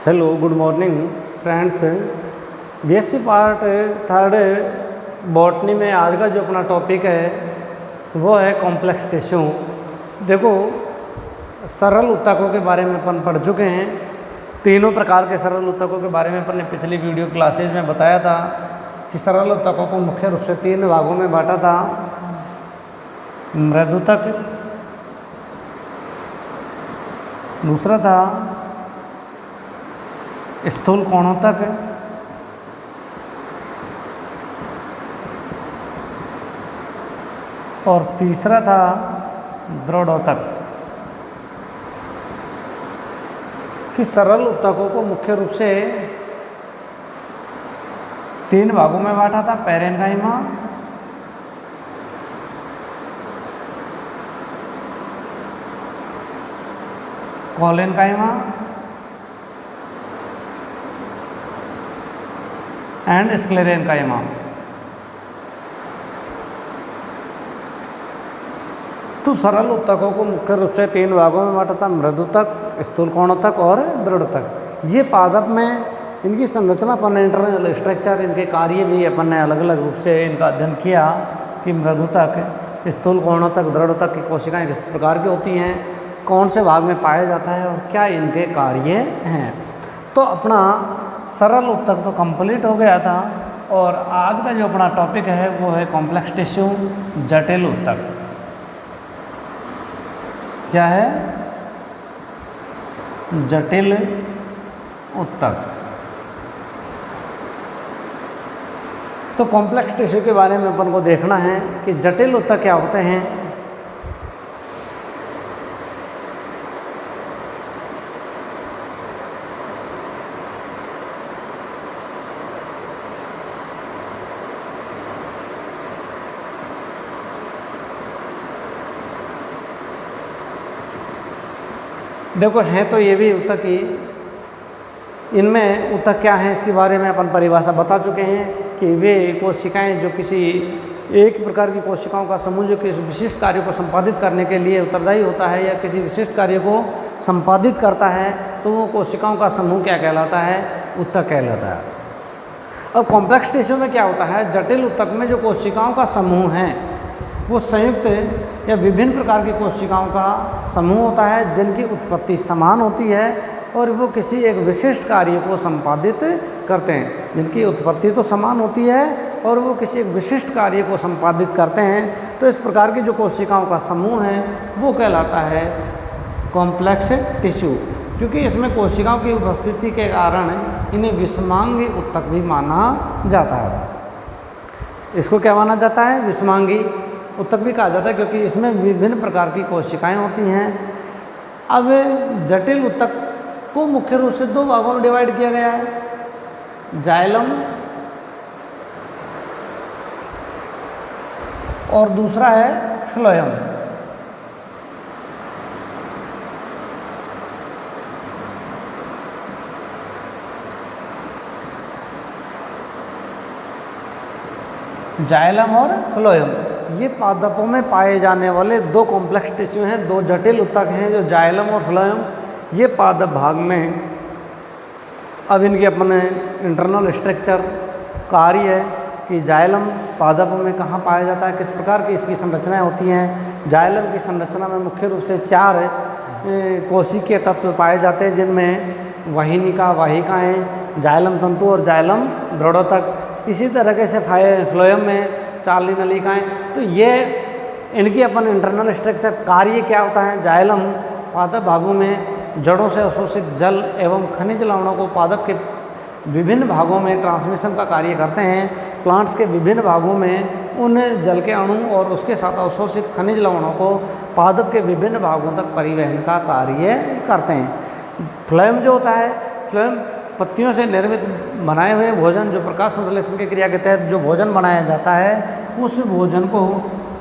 Hello good morning friends. BSc part third botany में आज का जो अपना टॉपिक है वो है कॉम्प्लेक्स टिश्यू। देखो, सरल ऊतकों के बारे में अपन पढ़ चुके हैं। तीनों प्रकार के सरल ऊतकों के बारे में अपन ने पिछली वीडियो क्लासेज में बताया था कि सरल ऊतकों को मुख्य रूप से तीन भागों में बांटा था। मृदुतक, दूसरा था स्थूल कोणोतक, और तीसरा था दृढ़ोतक। कि सरल ऊतकों को मुख्य रूप से तीन भागों में बांटा था, पैरेन्काइमा, कोलेन्काइमा एंड स्क्लेरेन्काइमा। तो सरल ऊतकों को मुख्य रूप से तीन भागों में बांटा था, मृदुतक, स्थूल कोणोतक और दृढ़ोतक। ये पादप में इनकी संरचना पर इंटरनल स्ट्रक्चर, इनके कार्य भी अपन ने अलग अलग रूप से इनका अध्ययन किया कि मृदुतक, स्थूल कोणोतक, दृढ़ोतक की कोशिकाएं किस प्रकार की होती हैं, कौन से भाग में पाया जाता है और क्या इनके कार्य हैं। तो अपना सरल ऊतक तो कंप्लीट हो गया था और आज का जो अपना टॉपिक है वो है कॉम्प्लेक्स टिश्यू, जटिल ऊतक। क्या है? जटिल ऊतक। तो कॉम्प्लेक्स टिश्यू के बारे में अपन को देखना है कि जटिल ऊतक क्या होते हैं। देखो, हैं तो ये भी ऊतक ही। इनमें ऊतक क्या है इसके बारे में अपन परिभाषा बता चुके हैं कि वे कोशिकाएं जो किसी एक प्रकार की कोशिकाओं का समूह जो किसी विशिष्ट कार्य को संपादित करने के लिए उत्तरदायी होता है या किसी विशिष्ट कार्य को संपादित करता है, तो वो कोशिकाओं का समूह क्या कहलाता है? ऊतक कहलाता है। अब कॉम्प्लेक्स टिश्यू में क्या होता है? जटिल ऊतक में जो कोशिकाओं का समूह है वो संयुक्त या विभिन्न प्रकार की कोशिकाओं का समूह होता है जिनकी उत्पत्ति समान होती है और वो किसी एक विशिष्ट कार्य को संपादित करते हैं। जिनकी उत्पत्ति तो समान होती है और वो किसी एक विशिष्ट कार्य को संपादित करते हैं। तो इस प्रकार की जो कोशिकाओं का समूह है वो कहलाता है कॉम्प्लेक्स टिश्यू। क्योंकि इसमें कोशिकाओं की उपस्थिति के कारण इन्हें विषमांगी ऊतक भी माना जाता है। इसको क्या माना जाता है? विषमांगी ऊतक भी कहा जाता है, क्योंकि इसमें विभिन्न प्रकार की कोशिकाएं होती हैं। अब जटिल ऊतक को मुख्य रूप से दो भागों में डिवाइड किया गया है, जाइलम और दूसरा है फ्लोएम। जाइलम और फ्लोएम ये पादपों में पाए जाने वाले दो कॉम्प्लेक्स टिश्यू हैं, दो जटिल ऊतक हैं जो जाइलम और फ्लोएम। ये पादप भाग में अब इनके अपने इंटरनल स्ट्रक्चर, कार्य है कि जाइलम पादपों में कहाँ पाया जाता है, किस प्रकार की इसकी संरचनाएं होती हैं। जाइलम की संरचना में मुख्य रूप से चार कोशिकीय तत्व पाए जाते हैं, जिनमें वाहिनिका, वाहिकाएँ, जाइलम तंतु और जाइलम दृढ़ोतक। इसी तरीके से फ्लोएम में 4 नलिकाएँ। तो ये इनकी अपन इंटरनल स्ट्रक्चर, कार्य क्या होता है? जाइलम पादप भागों में जड़ों से अवशोषित जल एवं खनिज लवणों को पादप के विभिन्न भागों में ट्रांसमिशन का कार्य करते हैं। प्लांट्स के विभिन्न भागों में उन जल के अणु और उसके साथ अवशोषित खनिज लवणों को पादप के विभिन्न भागों तक परिवहन का कार्य करते हैं। फ्लोएम जो होता है, फ्लोएम पत्तियों से निर्मित बनाए हुए भोजन, जो प्रकाश संश्लेषण की क्रिया के तहत जो भोजन बनाया जाता है, उस भोजन को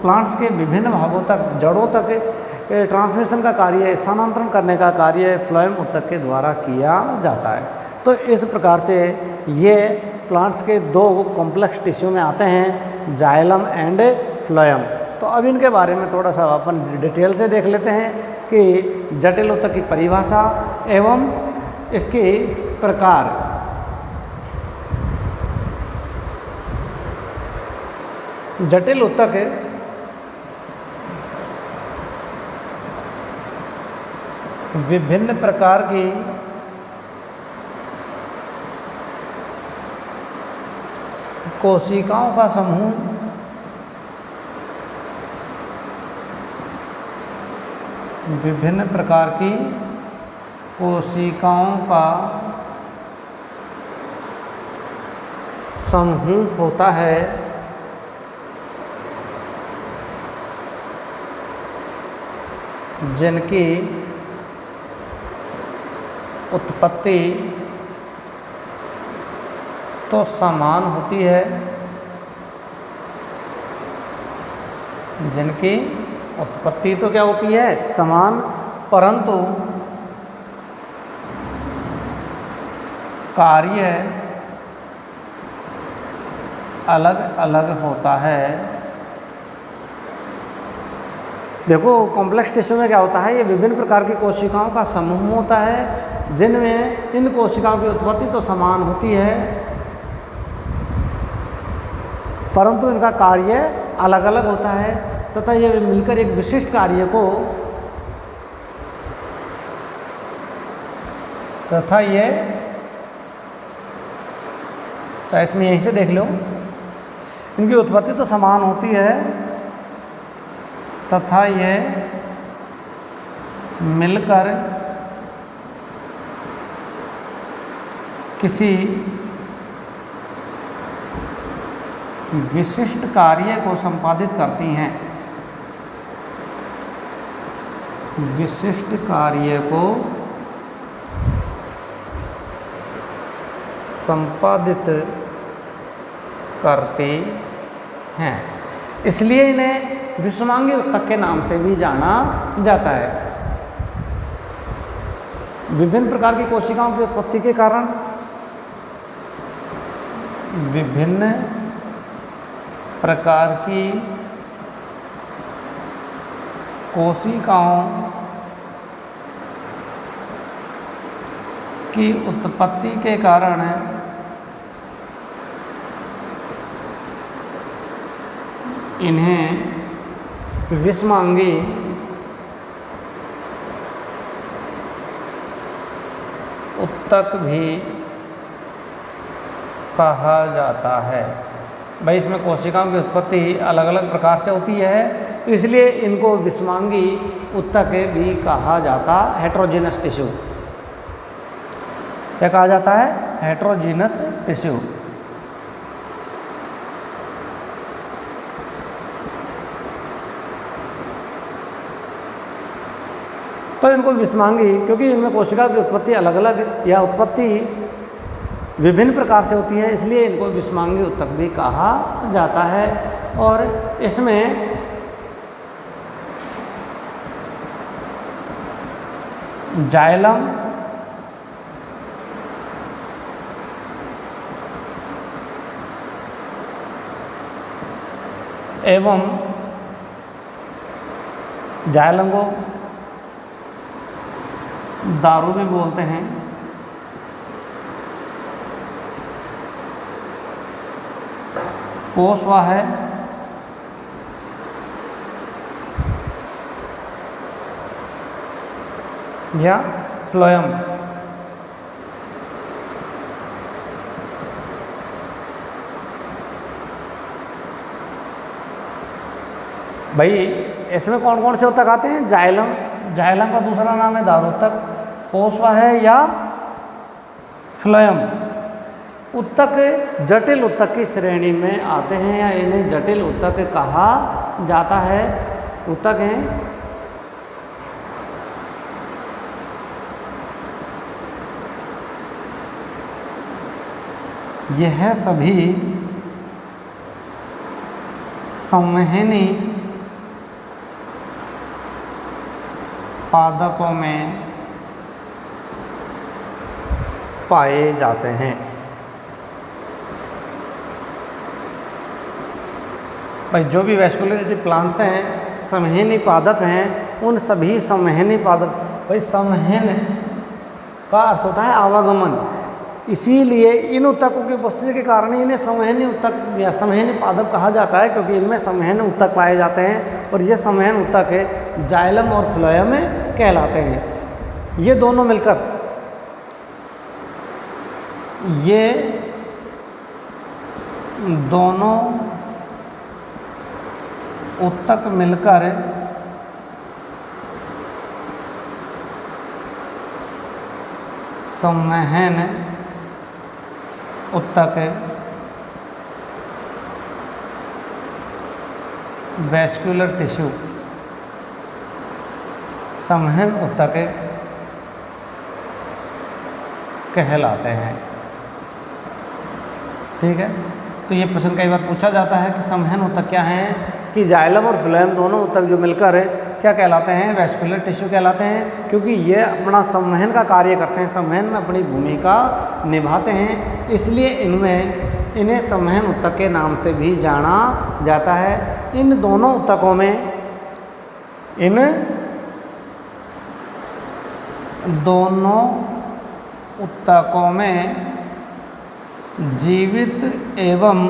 प्लांट्स के विभिन्न भागों तक, जड़ों तक ट्रांसमिशन का कार्य, स्थानांतरण करने का कार्य फ्लोएम ऊतक के द्वारा किया जाता है। तो इस प्रकार से ये प्लांट्स के दो कॉम्प्लेक्स टिश्यू में आते हैं, जाइलम एंड फ्लोएम। तो अब इनके बारे में थोड़ा सा अपन डिटेल से देख लेते हैं कि जटिल ऊतक की परिभाषा एवं इसकी प्रकार जटिल ऊतक विभिन्न प्रकार की कोशिकाओं का समूह विभिन्न प्रकार की कोशिकाओं का समूह होता है, जिनकी उत्पत्ति तो समान होती है, जिनकी उत्पत्ति तो क्या होती है, समान, परंतु कार्य अलग अलग होता है। देखो कॉम्प्लेक्स टिश्यू में क्या होता है, ये विभिन्न प्रकार की कोशिकाओं का समूह होता है, जिनमें इन कोशिकाओं की उत्पत्ति तो समान होती है, परंतु इनका कार्य अलग अलग होता है तथा ये मिलकर एक विशिष्ट कार्य को चाहे इसमें यहीं से देख लो, इनकी उत्पत्ति तो समान होती है तथा ये मिलकर किसी विशिष्ट कार्य को संपादित करती हैं, विशिष्ट कार्य को संपादित करते हैं, इसलिए इन्हें विषमांगी ऊतक के नाम से भी जाना जाता है। विभिन्न प्रकार की कोशिकाओं की उत्पत्ति के कारण विभिन्न प्रकार की कोशिकाओं की उत्पत्ति के कारण इन्हें विषमांगी ऊतक भी कहा जाता है। भाई इसमें कोशिकाओं की उत्पत्ति अलग अलग प्रकार से होती है, इसलिए इनको विषमांगी ऊतक भी कहा जाता, हेट्रोजीनस टिश्यू। क्या कहा जाता है, हेट्रोजीनस टिश्यू। तो इनको विषमांगी, क्योंकि इनमें कोशिका की उत्पत्ति अलग अलग या उत्पत्ति विभिन्न प्रकार से होती है, इसलिए इनको विषमांगी ऊतक भी कहा जाता है। और इसमें जाइलम एवं जाइलम को दारू भी बोलते हैं, कोशवा है, या फ्लोएम। भाई इसमें कौन कौन से ऊतक आते हैं, जाइलम, जाइलम का दूसरा नाम है दारूतक, कोशवा है या फ्लोएम। ऊतक जटिल ऊतक की श्रेणी में आते हैं या इन्हें जटिल ऊतक कहा जाता है। ऊतक हैं यह सभी संवहनी पादपों में पाए जाते हैं। भाई जो भी वैस्कुलरिटी प्लांट्स हैं, संवहनी पादप हैं, उन सभी संवहनी पादप, भाई संवहन का अर्थ होता है आवागमन, इसीलिए इन ऊतकों की उपस्थिति के कारण इन्हें संवहनी ऊतक या संवहनी पादप कहा जाता है, क्योंकि इनमें संवहन ऊतक पाए जाते हैं और ये संवहन ऊतक है जाइलम और फ्लोएम कहलाते हैं। ये दोनों मिलकर ऊतक मिलकर संवहन ऊतक वैस्कुलर टिश्यू संवहन ऊतक कहलाते हैं। ठीक है, तो ये प्रश्न कई बार पूछा जाता है कि संवहन ऊतक क्या हैं, कि जाइलम और फ्लोएम दोनों ऊतक जो मिलकर क्या कहलाते हैं, वैस्कुलर टिश्यू कहलाते हैं, क्योंकि ये अपना संवहन का कार्य करते हैं, संवहन में अपनी भूमिका निभाते हैं, इसलिए इन्हें संवहन ऊतक के नाम से भी जाना जाता है। इन दोनों ऊतकों में जीवित एवं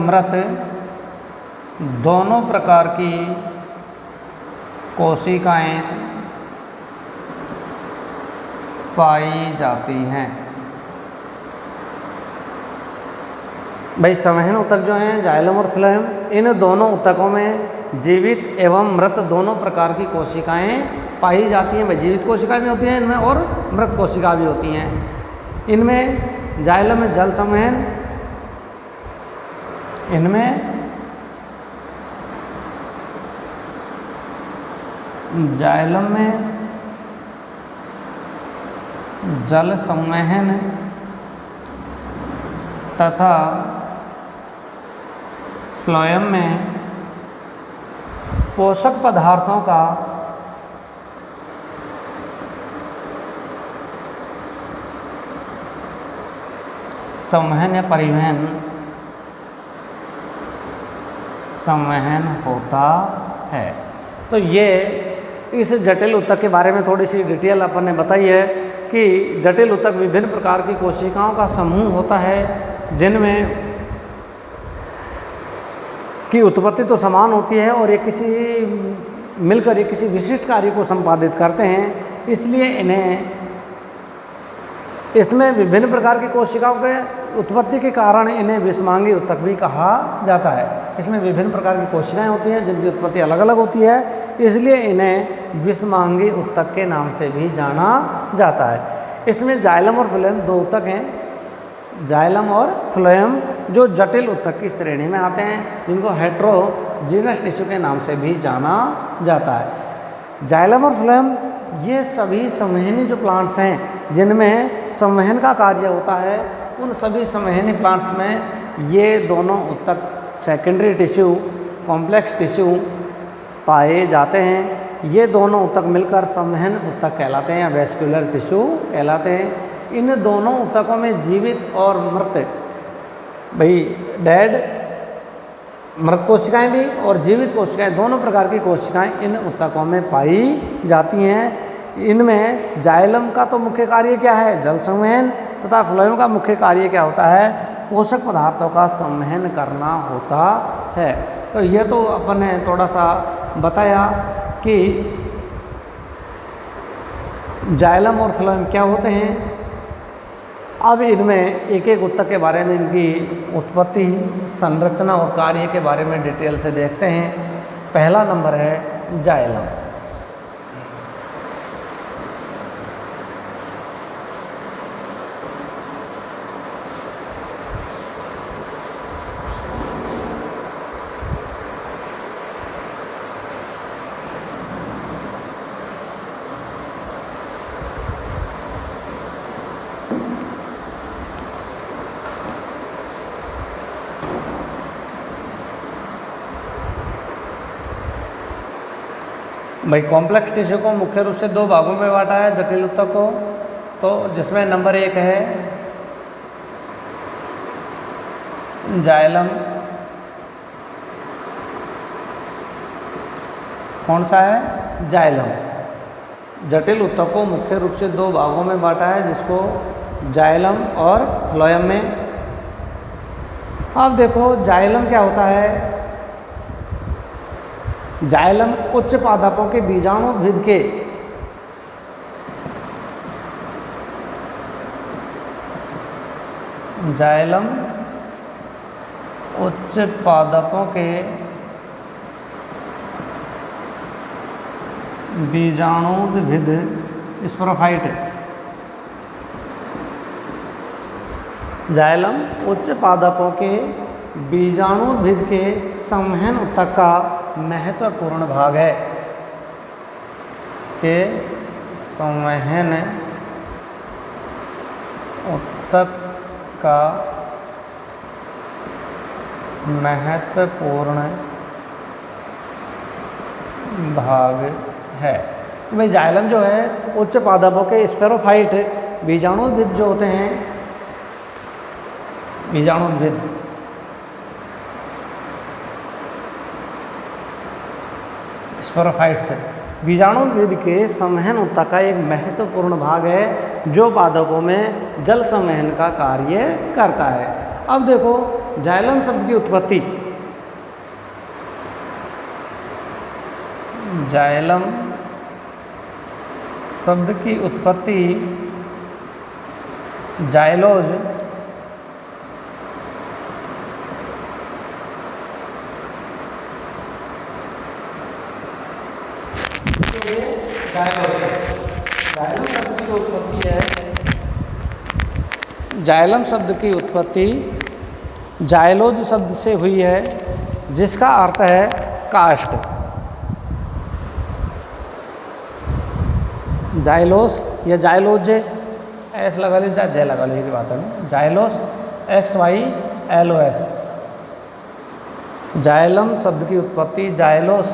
मृत दोनों प्रकार की कोशिकाएं पाई जाती हैं। भाई संवहन ऊतक जो हैं जाइलम और फ्लोएम, इन दोनों ऊतकों में जीवित एवं मृत दोनों प्रकार की कोशिकाएं पाई जाती हैं। भाई जीवित कोशिकाएं भी होती हैं इनमें और मृत कोशिका भी होती हैं। इनमें जाइलम में जल संवहन, जाइलम में जल संवहन तथा फ्लोएम में पोषक पदार्थों का संवहन या संवहन होता है। तो ये इस जटिल ऊतक के बारे में थोड़ी सी डिटेल अपन ने बताई है कि जटिल ऊतक विभिन्न प्रकार की कोशिकाओं का समूह होता है, जिनमें की उत्पत्ति तो समान होती है और ये किसी विशिष्ट कार्य को संपादित करते हैं। इसलिए इसमें विभिन्न प्रकार की कोशिकाओं के उत्पत्ति के कारण इन्हें विषमांगी ऊतक भी कहा जाता है। इसमें विभिन्न प्रकार की कोशिकाएं होती हैं जिनकी उत्पत्ति अलग अलग होती है, इसलिए इन्हें विषमांगी ऊतक के नाम से भी जाना जाता है। इसमें जाइलम और फ्लोएम दो ऊतक हैं, जाइलम और फ्लोएम, जो जटिल ऊतक की श्रेणी में आते हैं, जिनको हेटेरोजीनस टिश्यू के नाम से भी जाना जाता है। जाइलम और फ्लोएम ये सभी संवहनी जो प्लांट्स हैं जिनमें संवहन का कार्य होता है, उन सभी संवहनी प्लांट्स में ये दोनों ऊतक सेकेंडरी टिश्यू, कॉम्प्लेक्स टिश्यू पाए जाते हैं। ये दोनों ऊतक मिलकर संवहन ऊतक कहलाते हैं या वैस्कुलर टिश्यू कहलाते हैं। इन दोनों ऊतकों में जीवित और मृत, मृत कोशिकाएं भी और जीवित कोशिकाएं, दोनों प्रकार की कोशिकाएं इन ऊतकों में पाई जाती हैं। इनमें जाइलम का तो मुख्य कार्य क्या है, जल संवहन, तथा फ्लोएम का मुख्य कार्य क्या होता है, पोषक पदार्थों का संवहन करना होता है। तो ये तो अपन ने थोड़ा सा बताया कि जाइलम और फ्लोएम क्या होते हैं। अब इनमें एक एक ऊतक के बारे में, इनकी उत्पत्ति, संरचना और कार्य के बारे में डिटेल से देखते हैं। पहला नंबर है जाइलम। भाई कॉम्प्लेक्स टिश्यू को मुख्य रूप से दो भागों में बांटा है जटिल ऊतक को, तो जिसमें नंबर एक है जाइलम। कौन सा है, जाइलम। जटिल ऊतक को मुख्य रूप से दो भागों में बांटा है, जिसको जाइलम और फ्लोएम में। अब देखो जाइलम क्या होता है। जाइलम उच्च पादपों के बीजाणु भिद के जाइलम उच्च पादपों के बीजाणुद्भिद स्पोरोफाइट। जाइलम उच्च पादपों के बीजाणुद्भिद के संवहन ऊतक का महत्वपूर्ण भाग है। के संवहन ऊतक का महत्वपूर्ण भाग है। तो भाई जाइलम जो है उच्च पादपों के स्फेरोफाइट बीजाणुद्भिद जो होते हैं, बीजाणुद्भिद स्फेरोफाइट्स बीजाणुद्भिद के संवहन ऊतक का एक महत्वपूर्ण भाग है, जो पादपों में जल संवहन का कार्य करता है। अब देखो जाइलम शब्द की उत्पत्ति। जाइलम शब्द की उत्पत्ति जाइलोज जाइलम शब्द की उत्पत्ति है। जाइलम शब्द की उत्पत्ति जाइलोज शब्द से हुई है, जिसका अर्थ है काष्ठ। जाइलोस या जाइलोज, एस लगा लीजिए, जय लगा लीजिए की बात है ना। Xylose XYLOS। जाइलम शब्द की उत्पत्ति जाइलोस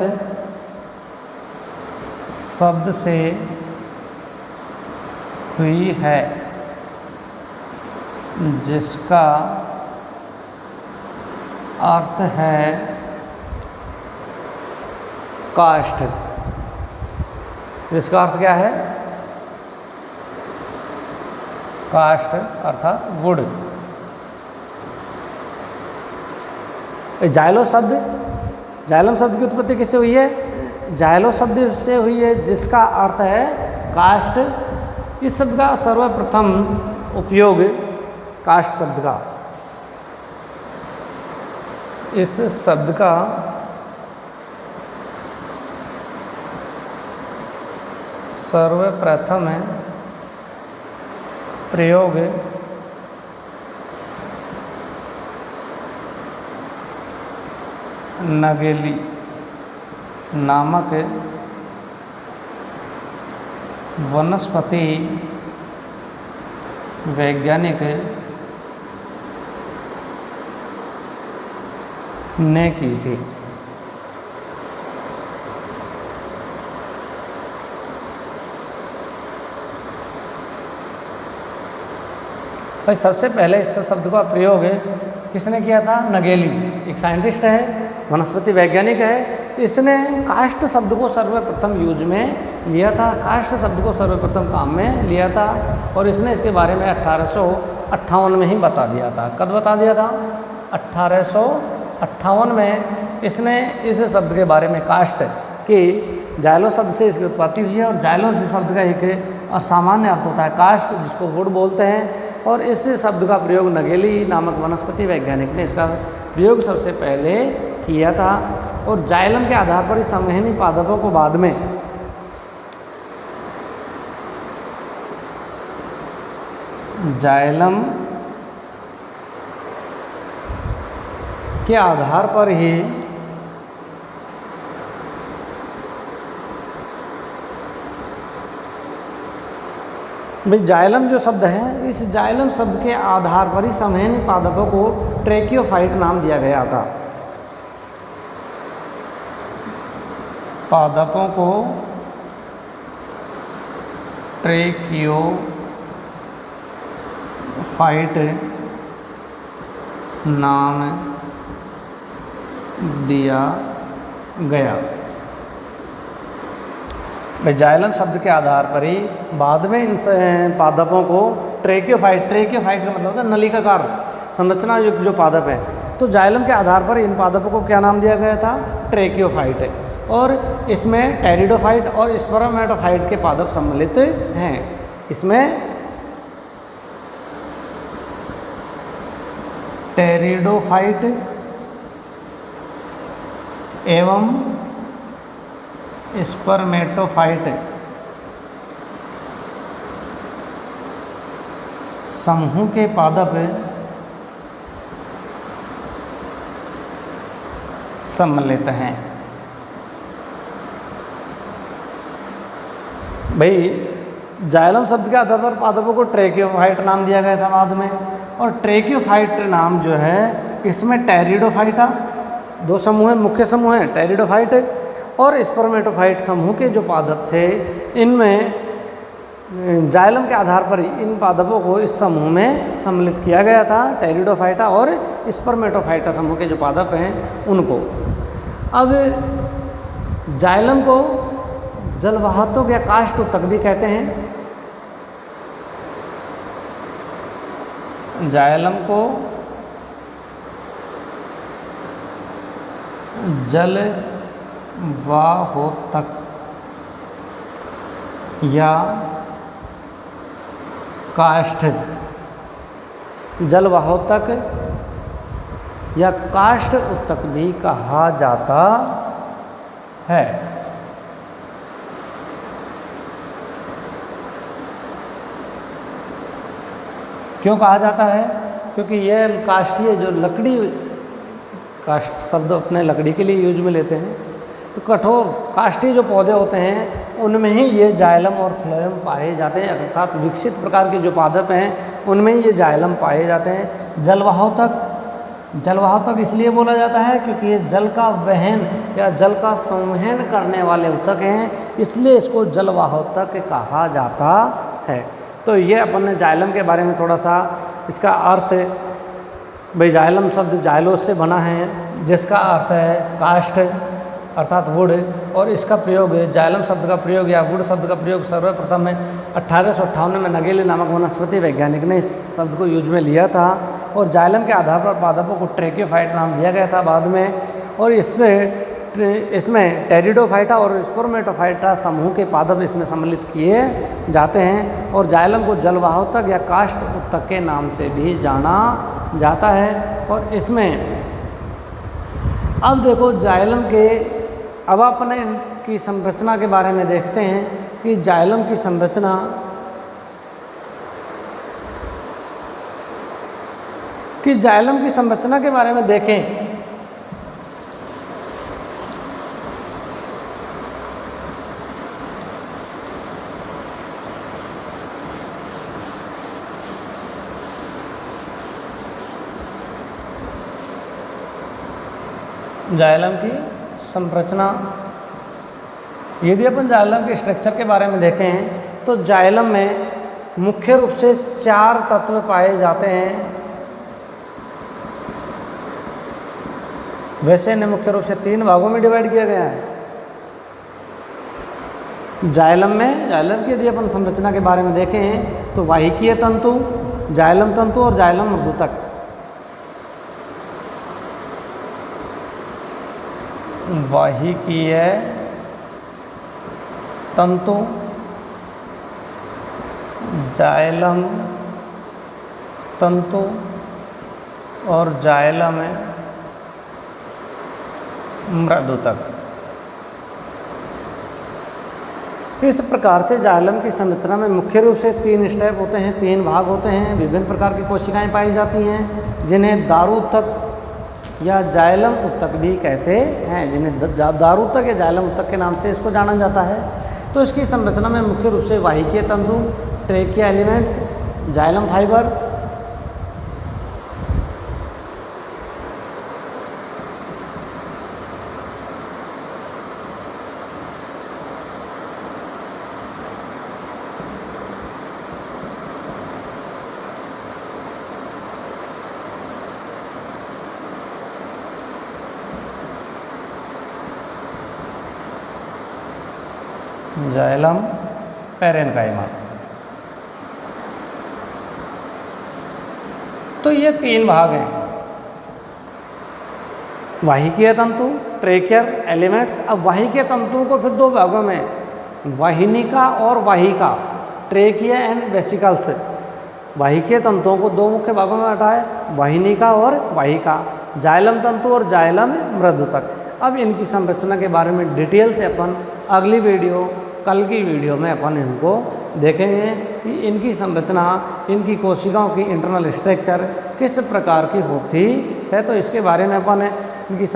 शब्द से हुई है, जिसका अर्थ है काष्ठ। जिसका अर्थ क्या है? काष्ठ अर्थात वुड। जाइलो शब्द, जाइलम शब्द की उत्पत्ति किससे हुई है? जाइलो शब्द से हुई है, जिसका अर्थ है काष्ठ। इस शब्द का सर्वप्रथम उपयोग काष्ठ शब्द का, इस शब्द का सर्वप्रथम प्रयोग नगेली नामक वनस्पति वैज्ञानिक ने की थी। भाई सबसे पहले इस शब्द का प्रयोग किसने किया था? नगेली, एक साइंटिस्ट है, वनस्पति वैज्ञानिक है। इसने काष्ठ शब्द को सर्वप्रथम यूज में लिया था, काष्ठ शब्द को सर्वप्रथम काम में लिया था, और इसने इसके बारे में 1858 में ही बता दिया था। कब बता दिया था? 1858 में इसने इस शब्द के बारे में, काष्ठ की जाइलो शब्द से इसकी उत्पत्ति हुई है। और जाइलो शब्द का एक असामान्य अर्थ होता है काष्ठ, जिसको वुड बोलते हैं। और इस शब्द का प्रयोग नगेली नामक वनस्पति वैज्ञानिक ने इसका प्रयोग सबसे पहले किया था। और जाइलम के आधार पर इस संवहनी पादपों को बाद में जाइलम के आधार पर ही भाई जाइलम जो शब्द है, इस जाइलम शब्द के आधार पर ही संवहनी पादपों को ट्रेकियोफाइट नाम दिया गया था। पादपों को ट्रेकियोफाइट नाम दिया गया। भाई जाइलम शब्द के आधार पर ही बाद में इन पादपों को ट्रेकियोफाइट का मतलब होता है नलिकाकार संरचना युक्त जो पादप है, तो जाइलम के आधार पर इन पादपों को क्या नाम दिया गया था? ट्रेकियोफाइट। और इसमें टेरिडोफाइट और स्पर्मेटोफाइट के पादप सम्मिलित हैं। इसमें टेरिडोफाइट एवं स्पर्मेटोफाइट समूह के पादप सम्मिलित हैं। भाई जाइलम शब्द के आधार पर पादपों को ट्रेकियोफाइट नाम दिया गया था बाद में, और ट्रेकियोफाइट नाम जो है इसमें टेरिडोफाइटा दो समूह हैं, मुख्य समूह हैं टेरिडोफाइट और स्पर्मेटोफाइट समूह के जो पादप थे, इनमें जाइलम के आधार पर ही इन पादपों को इस समूह में सम्मिलित किया गया था, टेरिडोफाइटा और स्पर्मेटोफाइटा समूह के जो पादप हैं उनको। अब जाइलम को जलवाहक या काष्ठ उत्तक भी कहते हैं। जाइलम को जलवाहोतक या काष्ठ, जलवाहोतक या काष्ठ उत्तक भी कहा जाता है। क्यों कहा जाता है? क्योंकि यह काष्ठीय जो लकड़ी, काष्ठ शब्द अपने लकड़ी के लिए यूज में लेते हैं, तो कठोर काष्ठीय जो पौधे होते हैं उनमें ही ये जाइलम और फ्लोएम पाए जाते हैं, अर्थात विकसित प्रकार के जो पादप हैं उनमें ही ये जाइलम पाए जाते हैं। जलवाहक इसलिए बोला जाता है क्योंकि ये जल का वहन या जल का संवहन करने वाले उत्तक हैं, इसलिए इसको जलवाहक कहा जाता है। तो ये अपन ने जाइलम के बारे में थोड़ा सा इसका अर्थ, भाई जाइलम शब्द जाइलोस से बना है जिसका अर्थ है काष्ठ अर्थात वुड, और इसका प्रयोग जाइलम शब्द का प्रयोग या वुड शब्द का प्रयोग सर्वप्रथम में 1858 में नगेले नामक वनस्पति वैज्ञानिक ने इस शब्द को यूज में लिया था, और जाइलम के आधार पर पादपों को ट्रेकियोफाइट नाम दिया गया था बाद में। और इसमें टेरिडोफाइटा और स्पर्मेटोफाइटा समूह के पादप इसमें सम्मिलित किए जाते हैं, और जाइलम को जलवाहक या काष्ठ उत्तक के नाम से भी जाना जाता है। और इसमें अब देखो जाइलम के, अब अपन इनकी संरचना के बारे में देखते हैं कि जाइलम की संरचना के बारे में देखें जाइलम की संरचना, यदि अपन जाइलम के स्ट्रक्चर के बारे में देखें तो जाइलम में मुख्य रूप से 4 तत्व पाए जाते हैं। वैसे इन्हें मुख्य रूप से 3 भागों में डिवाइड किया गया है। जाइलम की यदि अपन संरचना के बारे में देखें तो वाहिकीय तंतु, जाइलम तंतु और जाइलम मृदुतक। वाहिकीय तंतु, जाइलम तंतु और जाइलम मृदुतक। इस प्रकार से जाइलम की संरचना में मुख्य रूप से 3 स्टेप होते हैं, 3 भाग होते हैं। विभिन्न प्रकार की कोशिकाएं पाई जाती हैं जिन्हें दारू उत्तक या जाइलम उत्तक भी कहते हैं, जिन्हें दारू उत्तक या जाइलम उत्तक के नाम से इसको जाना जाता है। तो इसकी संरचना में मुख्य रूप से वाहिकीय तंतु, trachea elements, xylem fibre, xylem parenchyma. तो ये 3 भाग हैं, वाहिकीय तंतु, ट्रेकियर, एलिमेंट्स। अब वाहिकीय तंतुओं को फिर 2 भागों में, वाहिनिका और वाहिका, ट्रेकिया एंड वेसिकल्स। वाहिकीय तंतुओं को 2 मुख्य भागों में बांटा है, वाहिनिका और वाहिका, जाइलम तंतु और जाइलम मृदुतक। अब इनकी संरचना के बारे में डिटेल से अपन अगली वीडियो, कल की वीडियो में अपन इनको देखेंगे कि इनकी संरचना, इनकी कोशिकाओं की इंटरनल स्ट्रक्चर किस प्रकार की होती है। तो इसके बारे में अपन इनकी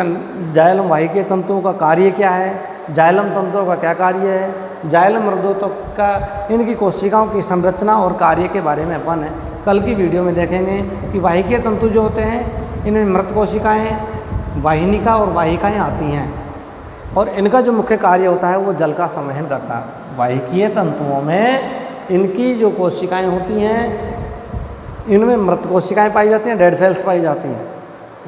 जाइलम वाहिकीय तंतुओं का कार्य क्या है, जाइलम तंतुओं का क्या कार्य है, जाइलम मृदुतक का, इनकी कोशिकाओं की संरचना और कार्य के बारे में अपन कल की वीडियो में देखेंगे कि वाहिकीय तंतु जो होते हैं इनमें मृत कोशिकाएँ, वाहिनिका और वाहिकाएँ आती हैं और इनका जो मुख्य कार्य होता है वो जल का संवहन करता है। वाहिकीय तंतुओं में इनकी जो कोशिकाएँ होती हैं इनमें मृत कोशिकाएँ पाई जाती हैं, डेड सेल्स पाई जाती हैं।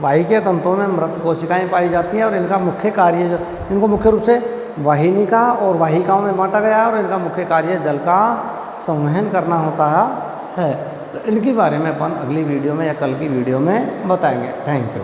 वाहिकीय तंतुओं में मृत कोशिकाएँ पाई जाती हैं और इनका मुख्य कार्य जो, इनको मुख्य रूप से वाहिनिका और वाहिकाओं में बांटा गया है और इनका मुख्य कार्य जल का संवहन करना होता है। तो इनके बारे में अपन अगली वीडियो में या कल की वीडियो में बताएंगे। Thank you.